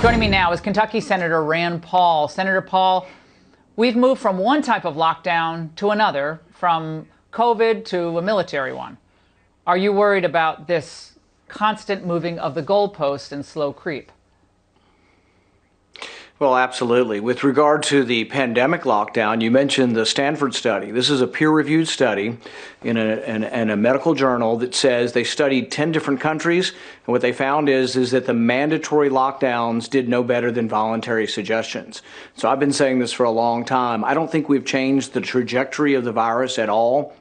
Joining me now is Kentucky Senator Rand Paul. Senator Paul, we've moved from one type of lockdown to another, from COVID to a military one. Are you worried about this constant moving of the goalpost and slow creep? Well, absolutely. With regard to the pandemic lockdown, you mentioned the Stanford study. This is a peer-reviewed study in a medical journal that says they studied 10 different countries, and what they found is that the mandatory lockdowns did no better than voluntary suggestions. So I've been saying this for a long time. I don't think we've changed the trajectory of the virus at all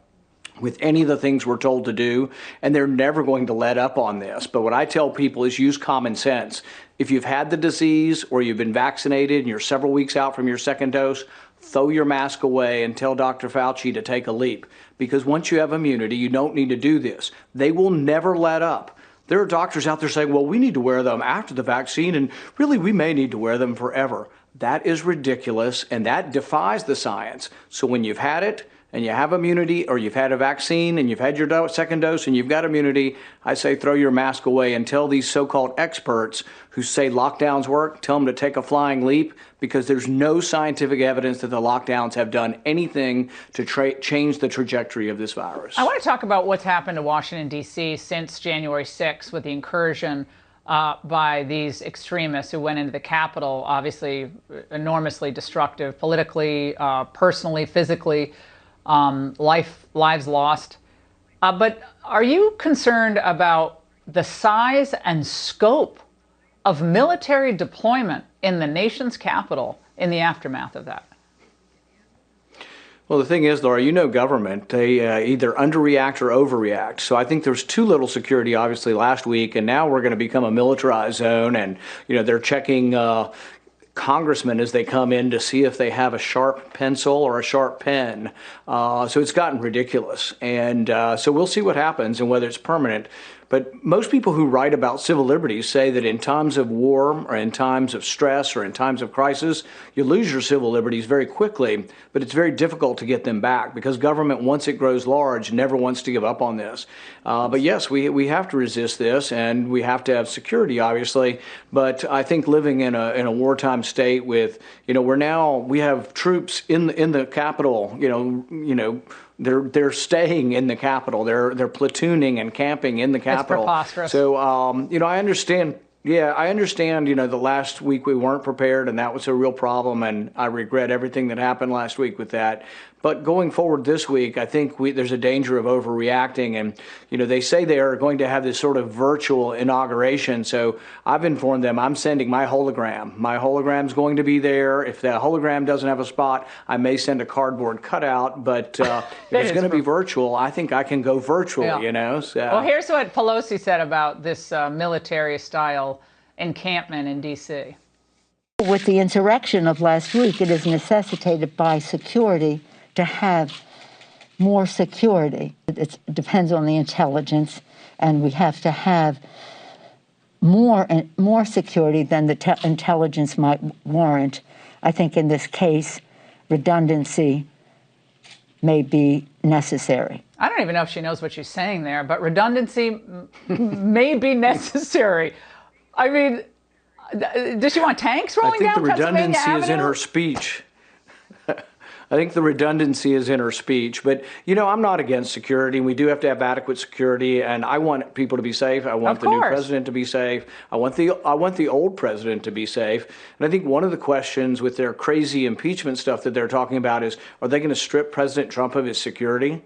with any of the things we're told to do, and they're never going to let up on this. But what I tell people is use common sense. If you've had the disease or you've been vaccinated and you're several weeks out from your second dose, throw your mask away and tell Dr. Fauci to take a leap. Because once you have immunity, you don't need to do this. They will never let up. There are doctors out there saying, well, we need to wear them after the vaccine, and really we may need to wear them forever. That is ridiculous, and that defies the science. So when you've had it, and you have immunity, or you've had a vaccine and you've had your second dose and you've got immunity, I say throw your mask away and tell these so-called experts who say lockdowns work, tell them to take a flying leap, because there's no scientific evidence that the lockdowns have done anything to change the trajectory of this virus. I want to talk about what's happened to Washington, D.C. since January 6th with the incursion by these extremists who went into the Capitol, obviously enormously destructive politically, personally, physically. Lives lost. But are you concerned about the size and scope of military deployment in the nation's capital in the aftermath of that? Well, the thing is, Laura, you know government, they either underreact or overreact. So I think there's too little security, obviously, last week, and now we're going to become a militarized zone, and, you know, they're checking congressmen as they come in to see if they have a sharp pencil or a sharp pen. So it's gotten ridiculous. And so we'll see what happens and whether it's permanent. But most people who write about civil liberties say that in times of war or in times of stress or in times of crisis, you lose your civil liberties very quickly, but it's very difficult to get them back because government, once it grows large, never wants to give up on this. But yes, we have to resist this, and we have to have security, obviously. But I think living in a wartime state with, you know, we have troops in the Capitol, you know, they're staying in the Capitol. They're platooning and camping in the Capitol. It's preposterous. So, you know, I understand. Yeah, I understand, you know, the last week we weren't prepared, and that was a real problem, and I regret everything that happened last week with that. But going forward this week, I think there's a danger of overreacting, and, you know, they say they are going to have this sort of virtual inauguration, so I've informed them I'm sending my hologram. My hologram's going to be there. If the hologram doesn't have a spot, I may send a cardboard cutout, but if it's going to be virtual, I think I can go virtual, yeah. You know. So. Well, here's what Pelosi said about this military-style encampment in D.C. With the insurrection of last week, it is necessitated by security to have more security. It depends on the intelligence, and we have to have more security than the intelligence might warrant. I think in this case, redundancy may be necessary. I don't even know if she knows what she's saying there, but redundancy may be necessary. I mean, does she want tanks rolling down Pennsylvania Avenue? I think the redundancy is in her speech. I think the redundancy is in her speech. But, you know, I'm not against security. We do have to have adequate security, and I want people to be safe. I want the new president to be safe. I want the old president to be safe. And I think one of the questions with their crazy impeachment stuff that they're talking about is, are they going to strip President Trump of his security?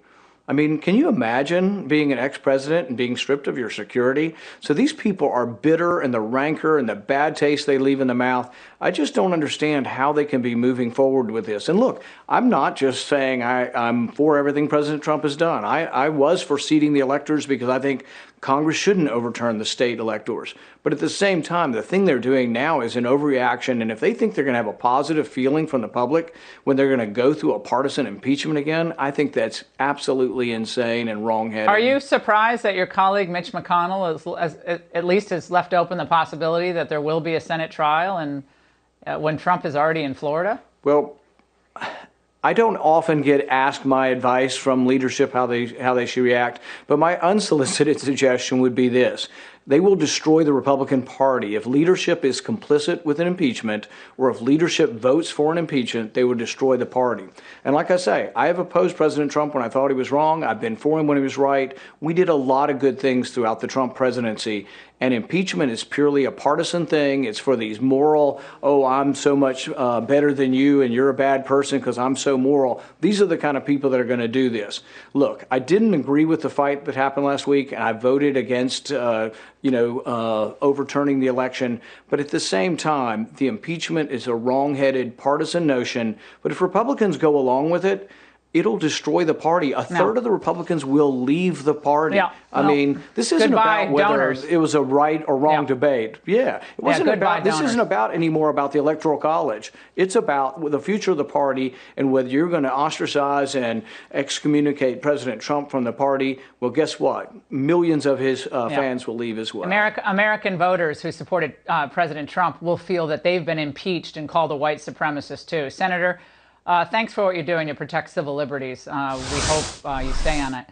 I mean, can you imagine being an ex-president and being stripped of your security? So these people are bitter, and the rancor and the bad taste they leave in the mouth. I just don't understand how they can be moving forward with this. And look, I'm not just saying I'm for everything President Trump has done. I was for seating the electors because I think Congress shouldn't overturn the state electors. But at the same time, the thing they're doing now is an overreaction. And if they think they're going to have a positive feeling from the public when they're going to go through a partisan impeachment again, I think that's absolutely insane and wrongheaded. Are you surprised that your colleague Mitch McConnell at least has left open the possibility that there will be a Senate trial and when Trump is already in Florida? Well, I don't often get asked my advice from leadership how they should react, but my unsolicited suggestion would be this. They will destroy the Republican Party. If leadership is complicit with an impeachment, or if leadership votes for an impeachment, they will destroy the party. And like I say, I have opposed President Trump when I thought he was wrong. I've been for him when he was right. We did a lot of good things throughout the Trump presidency. And impeachment is purely a partisan thing. It's for these moral, oh, I'm so much better than you and you're a bad person because I'm so moral. These are the kind of people that are going to do this. Look, I didn't agree with the fight that happened last week, and I voted against, overturning the election. But at the same time, the impeachment is a wrong-headed partisan notion. But if Republicans go along with it, it'll destroy the party. A third of the Republicans will leave the party. Yeah. I mean, this isn't goodbye, about whether donors. it was a right or wrong debate. Yeah. It wasn't goodbye, about, this donors. isn't about anymore about the Electoral College. It's about the future of the party and whether you're going to ostracize and excommunicate President Trump from the party. Well, guess what? Millions of his fans will leave as well. American voters who supported President Trump will feel that they've been impeached and called a white supremacist too. Senator, thanks for what you're doing to protect civil liberties. We hope you stay on it.